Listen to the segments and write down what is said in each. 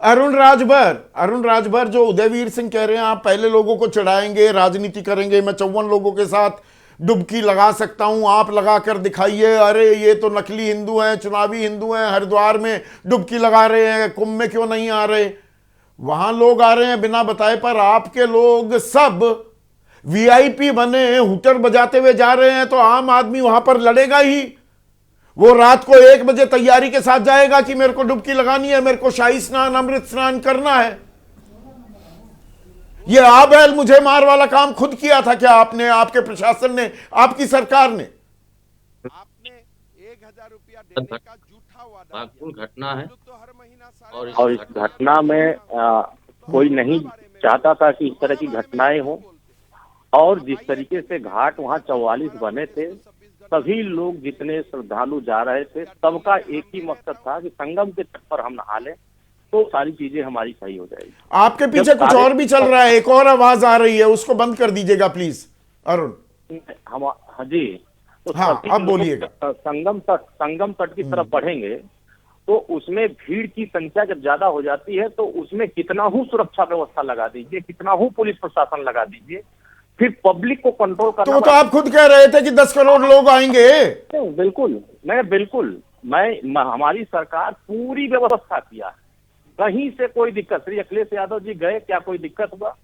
अरुण राजभर जो उदयवीर सिंह कह रहे हैं, आप पहले लोगों को चढ़ाएंगे, राजनीति करेंगे, मैं 54 लोगों के साथ डुबकी लगा सकता हूं, आप लगा कर दिखाइए, अरे ये तो नकली हिंदू हैं, चुनावी हिंदू हैं, हरिद्वार में डुबकी लगा रहे हैं, कुंभ में क्यों नहीं आ रहे? वहां लोग आ रहे हैं बिना बताए, पर आपके लोग सब वीआईपी बने हुटर बजाते हुए जा रहे हैं, तो आम आदमी वहां पर लड़ेगा ही। वो रात को 1 बजे तैयारी के साथ जाएगा कि मेरे को डुबकी लगानी है, मेरे को शाही स्नान अमृत स्नान करना है। ये आ बैल मुझे मार वाला काम खुद किया था क्या आपने, आपके प्रशासन ने, आपकी सरकार ने? आपने 1,000 रुपया देने का झूठा वादा महत्वपूर्ण घटना है। तो हर महीना और साढ़े इस और इस घटना में कोई नहीं चाहता था कि इस तरह की घटनाएं हो। और जिस तरीके से घाट वहाँ 44 बने थे, सभी लोग जितने श्रद्धालु जा रहे थे, सबका एक ही मकसद था कि संगम के तट पर हम नहा लें, तो सारी चीजें हमारी सही हो जाएगी। आपके पीछे कुछ और भी चल रहा है, एक और आवाज आ रही है, उसको बंद कर दीजिएगा प्लीज अरुण। हम हाँ जी, तो हाँ, सभी अब लोग बोलिएगा। संगम तट की तरफ बढ़ेंगे, तो उसमें भीड़ की संख्या जब ज्यादा हो जाती है, तो उसमें कितना ही सुरक्षा व्यवस्था लगा दीजिए, कितना ही पुलिस प्रशासन लगा दीजिए, फिर पब्लिक को कंट्रोल करना। तो आप खुद कह रहे थे कि 10 करोड़ लोग आएंगे। बिल्कुल हमारी सरकार पूरी व्यवस्था किया है, कहीं से कोई दिक्कत। श्री अखिलेश यादव जी गए, क्या कोई दिक्कत हुआ?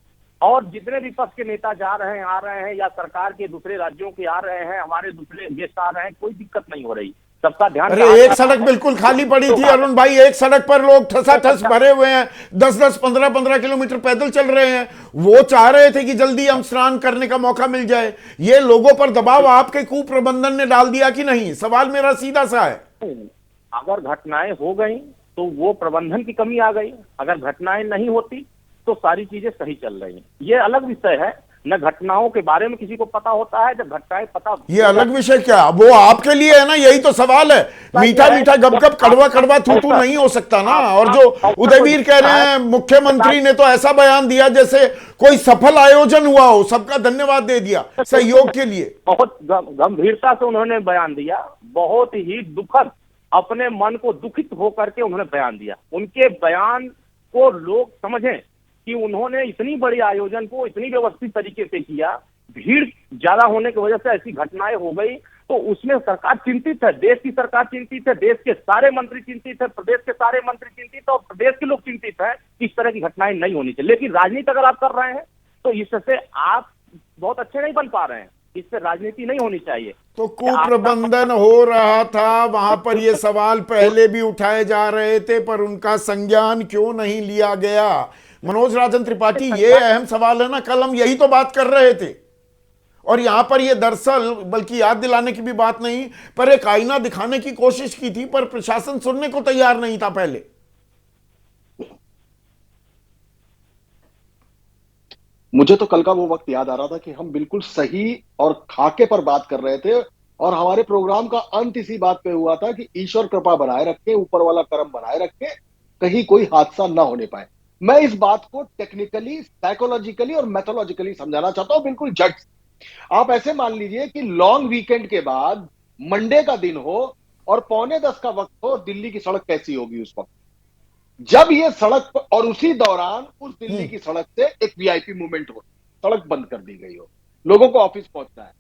और जितने विपक्ष के नेता जा रहे हैं, आ रहे हैं, या सरकार के दूसरे राज्यों के आ रहे हैं, हमारे दूसरे गेस्ट आ रहे हैं, कोई दिक्कत नहीं हो रही, सबका ध्यान। अरे एक सड़क बिल्कुल खाली पड़ी थी अरुण भाई, एक सड़क पर लोग ठसाठस भरे हुए हैं, 10-10, 15-15 किलोमीटर पैदल चल रहे हैं। वो चाह रहे थे कि जल्दी हम स्नान करने का मौका मिल जाए। ये लोगों पर दबाव आपके कुप्रबंधन ने डाल दिया कि नहीं? सवाल मेरा सीधा सा है। अगर घटनाएं हो गई तो वो प्रबंधन की कमी आ गई, अगर घटनाएं नहीं होती तो सारी चीजें सही चल रही हैं। ये अलग विषय है, न घटनाओं के बारे में किसी को पता होता है, जब घटनाएं पता। ये अलग विषय क्या, वो आपके लिए है ना, यही तो सवाल है। मीठा मीठा गप कड़वा कड़वा थू थू नहीं हो सकता ना। और जो उदयवीर कह रहे हैं, मुख्यमंत्री ने तो ऐसा बयान दिया जैसे कोई सफल आयोजन हुआ हो, सबका धन्यवाद दे दिया सहयोग के लिए। बहुत गंभीरता से उन्होंने बयान दिया, बहुत ही दुखद, अपने मन को दुखित होकर के उन्होंने बयान दिया। उनके बयान को लोग समझें कि उन्होंने इतनी बड़ी आयोजन को इतनी व्यवस्थित तरीके से किया, भीड़ ज्यादा होने की वजह से ऐसी घटनाएं हो गई, तो उसमें सरकार चिंतित है, देश की सरकार चिंतित है, देश के सारे मंत्री चिंतित है, प्रदेश के सारे मंत्री चिंतित है, और प्रदेश के लोग चिंतित है कि इस तरह की घटनाएं नहीं होनी चाहिए। लेकिन राजनीति अगर आप कर रहे हैं तो इससे आप बहुत अच्छे नहीं बन पा रहे हैं, इससे राजनीति नहीं होनी चाहिए। तो कुप्रबंधन हो रहा था वहां पर, ये सवाल पहले भी उठाए जा रहे थे, पर उनका संज्ञान क्यों नहीं लिया गया? मनोज राजन त्रिपाठी, ये अहम सवाल है ना। कल हम यही तो बात कर रहे थे, और यहां पर ये दरअसल बल्कि याद दिलाने की भी बात नहीं, पर एक आईना दिखाने की कोशिश की थी, पर प्रशासन सुनने को तैयार नहीं था पहले। मुझे तो कल का वो वक्त याद आ रहा था कि हम बिल्कुल सही और खाके पर बात कर रहे थे, और हमारे प्रोग्राम का अंत इसी बात पे हुआ था कि ईश्वर कृपा बनाए रखे, ऊपर वाला करम बनाए रखे, कहीं कोई हादसा ना होने पाए। मैं इस बात को टेक्निकली, साइकोलॉजिकली और मैथोलॉजिकली समझाना चाहता हूं, बिल्कुल जज। आप ऐसे मान लीजिए कि लॉन्ग वीकेंड के बाद मंडे का दिन हो और 9:45 का वक्त हो, दिल्ली की सड़क कैसी होगी उस वक्त? जब ये सड़क और उसी दौरान उस दिल्ली की सड़क से एक वीआईपी मूवमेंट हो, सड़क बंद कर दी गई हो, लोगों को ऑफिस पहुंचना है,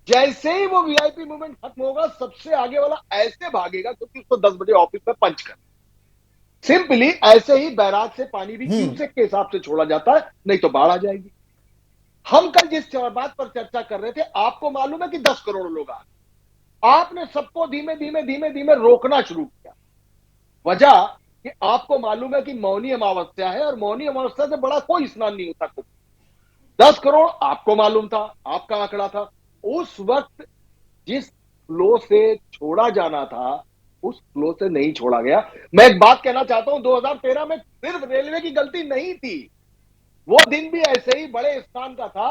जैसे ही वो वीआईपी मूवमेंट खत्म होगा, सबसे आगे वाला ऐसे भागेगा क्योंकि उसको 10 बजे ऑफिस में पंच कर। सिंपली ऐसे ही बैराज से पानी भी क्यूसेक के हिसाब से छोड़ा जाता है, नहीं तो बाढ़ आ जाएगी। हम कल जिस बात पर चर्चा कर रहे थे, आपको मालूम है कि 10 करोड़ लोग आ गए। आपने सबको धीमे धीमे धीमे धीमे रोकना शुरू किया। वजह कि आपको मालूम है कि मौनी अमावस्या है, और मौनी अमावस्या से बड़ा कोई स्नान नहीं होता। 10 करोड़ आपको मालूम था, आपका आंकड़ा था। उस वक्त जिस फ्लो से छोड़ा जाना था, उस फ्लो से नहीं छोड़ा गया। मैं एक बात कहना चाहता हूं, 2013 में सिर्फ रेलवे की गलती नहीं थी, वो दिन भी ऐसे ही बड़े स्नान का था,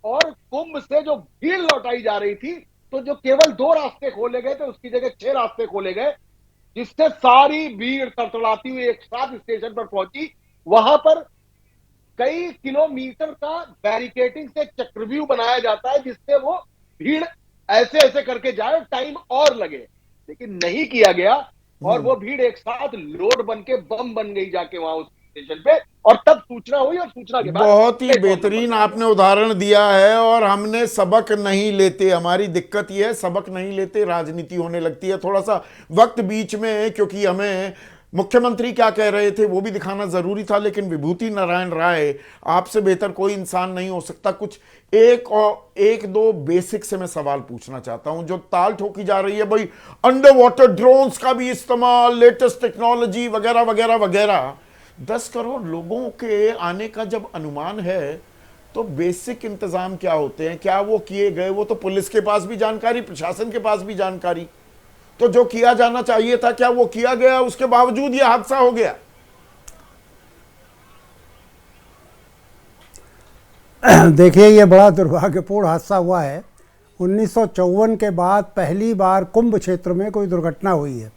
और कुंभ से जो भीड़ लौटाई जा रही थी, तो जो केवल 2 रास्ते खोले गए थे, उसकी जगह 6 रास्ते खोले गए, जिससे सारी भीड़ तड़तड़ाती हुई एक साथ स्टेशन पर पहुंची। वहां पर कई किलोमीटर का बैरिकेटिंग से चक्रव्यूह बनाया जाता है, जिससे वो भीड़ ऐसे ऐसे करके जाए, टाइम और लगे, लेकिन नहीं किया गया। और वो भीड़ एक साथ लोड बन के बम बन गई जाके वहां उस स्टेशन पे, और तब सूचना हुई, और सूचना के बाद बहुत ही बेहतरीन आपने उदाहरण दिया है। और हमने सबक नहीं लेते, हमारी दिक्कत यह है सबक नहीं लेते, राजनीति होने लगती है। थोड़ा सा वक्त बीच में, क्योंकि हमें मुख्यमंत्री क्या कह रहे थे वो भी दिखाना जरूरी था, लेकिन विभूति नारायण राय, आपसे बेहतर कोई इंसान नहीं हो सकता। कुछ एक दो बेसिक से मैं सवाल पूछना चाहता हूं। जो ताल ठोकी जा रही है भाई, अंडर वाटर ड्रोन्स का भी इस्तेमाल, लेटेस्ट टेक्नोलॉजी वगैरह वगैरह वगैरह, 10 करोड़ लोगों के आने का जब अनुमान है तो बेसिक इंतजाम क्या होते हैं? क्या वो किए गए? वो तो पुलिस के पास भी जानकारी, प्रशासन के पास भी जानकारी, तो जो किया जाना चाहिए था क्या वो किया गया? उसके बावजूद यह हादसा हो गया। देखिए, ये बड़ा दुर्भाग्यपूर्ण हादसा हुआ है। 1954 के बाद पहली बार कुंभ क्षेत्र में कोई दुर्घटना हुई है।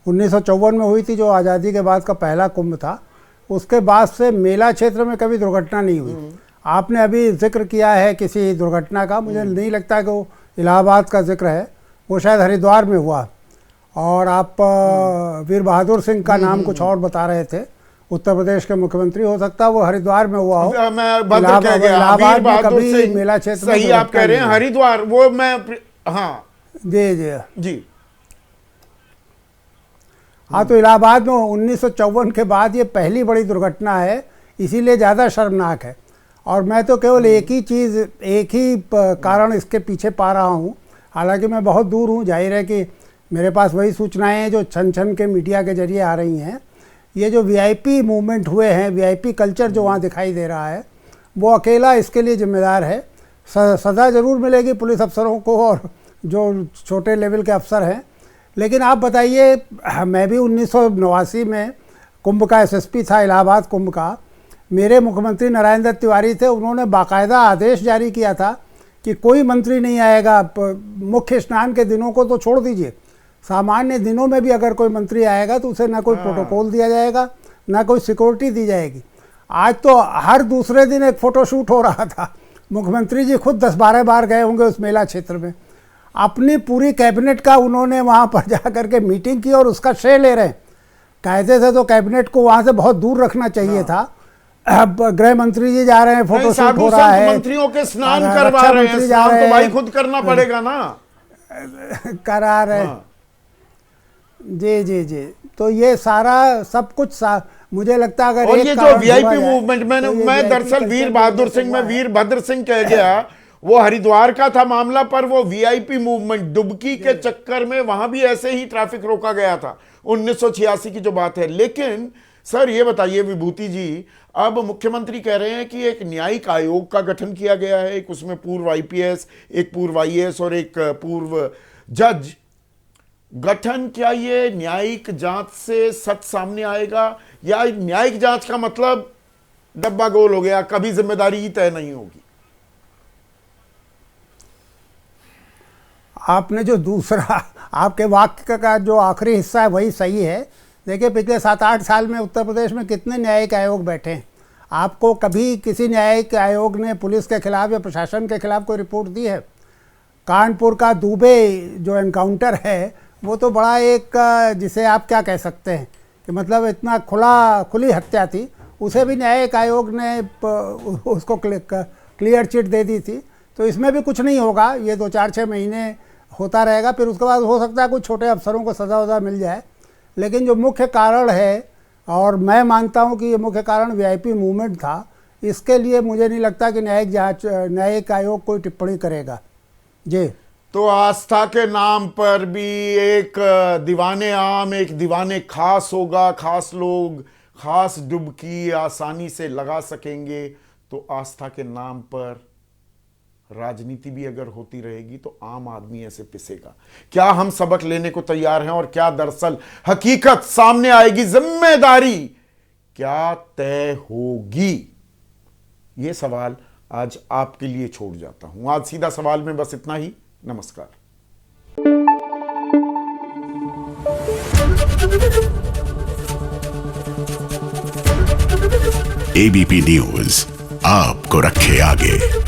1954 में हुई थी, जो आज़ादी के बाद का पहला कुंभ था। उसके बाद से मेला क्षेत्र में कभी दुर्घटना नहीं हुई। आपने अभी जिक्र किया है किसी दुर्घटना का, मुझे नहीं लगता कि वो इलाहाबाद का जिक्र है, वो शायद हरिद्वार में हुआ। और आप वीर बहादुर सिंह का नाम कुछ और बता रहे थे, उत्तर प्रदेश के मुख्यमंत्री, हो सकता है वो हरिद्वार में हुआ हो। मैं भद्र कह गया, इलाहाबाद में कभी मेला क्षेत्र सही आप कह रहे हैं, हरिद्वार वो मैं, हाँ जी जी जी हाँ। तो इलाहाबाद में 1954 के बाद ये पहली बड़ी दुर्घटना है, इसीलिए ज़्यादा शर्मनाक है। और मैं तो केवल एक ही कारण इसके पीछे पा रहा हूँ, हालांकि मैं बहुत दूर हूँ। जाहिर है कि मेरे पास वही सूचनाएं हैं जो छन छन के मीडिया के जरिए आ रही हैं। ये जो वीआईपी मूवमेंट हुए हैं, वीआईपी कल्चर जो वहाँ दिखाई दे रहा है, वो अकेला इसके लिए जिम्मेदार है। सज़ा ज़रूर मिलेगी पुलिस अफसरों को और जो छोटे लेवल के अफसर हैं। लेकिन आप बताइए, मैं भी 1989 में कुंभ का एसएसपी था, इलाहाबाद कुंभ का। मेरे मुख्यमंत्री नारायण दत्त तिवारी थे, उन्होंने बाकायदा आदेश जारी किया था कि कोई मंत्री नहीं आएगा। मुख्य स्नान के दिनों को तो छोड़ दीजिए, सामान्य दिनों में भी अगर कोई मंत्री आएगा तो उसे ना कोई प्रोटोकॉल दिया जाएगा, ना कोई सिक्योरिटी दी जाएगी। आज तो हर दूसरे दिन एक फ़ोटोशूट हो रहा था। मुख्यमंत्री जी खुद 10-12 बार गए होंगे उस मेला क्षेत्र में। अपनी पूरी कैबिनेट का उन्होंने वहाँ पर जा कर के मीटिंग की और उसका श्रेय ले रहे हैं। कायदे से तो कैबिनेट को वहाँ से बहुत दूर रखना चाहिए था। अब गृह मंत्री जी जा रहे हैं, फोटोशूट हो रहा है, मंत्रियों के स्नान करवा रहे हैं, स्नान तो भाई खुद करना पड़ेगा ना, करा रहे हैं। जी जी जी। तो ये सारा सब कुछ मुझे लगता है अगर और ये जो वीआईपी मूवमेंट मैं दरअसल वीर बहादुर सिंह में वीरभद्र सिंह कह गया, वो हरिद्वार का था मामला, पर वो वीआईपी मूवमेंट डुबकी के चक्कर में वहां भी ऐसे ही ट्रैफिक रोका गया था 1986 की जो बात है। लेकिन सर ये बताइए विभूति जी, अब मुख्यमंत्री कह रहे हैं कि एक न्यायिक आयोग का गठन किया गया है, एक उसमें पूर्व आईपीएस, एक पूर्व आईएएस और एक पूर्व जज गठन। क्या ये न्यायिक जांच से सच सामने आएगा, या न्यायिक जांच का मतलब डब्बा गोल हो गया, कभी जिम्मेदारी ही तय नहीं होगी? आपने जो दूसरा आपके वाक्य का जो आखिरी हिस्सा है वही सही है। देखिए, पिछले 7-8 साल में उत्तर प्रदेश में कितने न्यायिक आयोग बैठे हैं? आपको कभी किसी न्यायिक आयोग ने पुलिस के खिलाफ या प्रशासन के खिलाफ कोई रिपोर्ट दी है? कानपुर का दुबे जो एनकाउंटर है वो तो बड़ा एक, जिसे आप क्या कह सकते हैं कि मतलब इतना खुली हत्या थी, उसे भी न्यायिक आयोग ने उसको क्लियर चिट दे दी थी। तो इसमें भी कुछ नहीं होगा, ये 2-4-6 महीने होता रहेगा, फिर उसके बाद हो सकता है कुछ छोटे अफसरों को सज़ा वज़ा मिल जाए। लेकिन जो मुख्य कारण है, और मैं मानता हूं कि ये मुख्य कारण वीआईपी मूवमेंट था, इसके लिए मुझे नहीं लगता कि न्यायिक आयोग कोई टिप्पणी करेगा। जी, तो आस्था के नाम पर भी एक दीवाने आम, एक दीवाने खास होगा। खास लोग खास डुबकी आसानी से लगा सकेंगे। तो आस्था के नाम पर राजनीति भी अगर होती रहेगी तो आम आदमी ऐसे पिसेगा। क्या हम सबक लेने को तैयार हैं, और क्या दरअसल हकीकत सामने आएगी? जिम्मेदारी क्या तय होगी? यह सवाल आज आपके लिए छोड़ जाता हूं। आज सीधा सवाल में बस इतना ही। नमस्कार। एबीपी न्यूज आपको रखे आगे।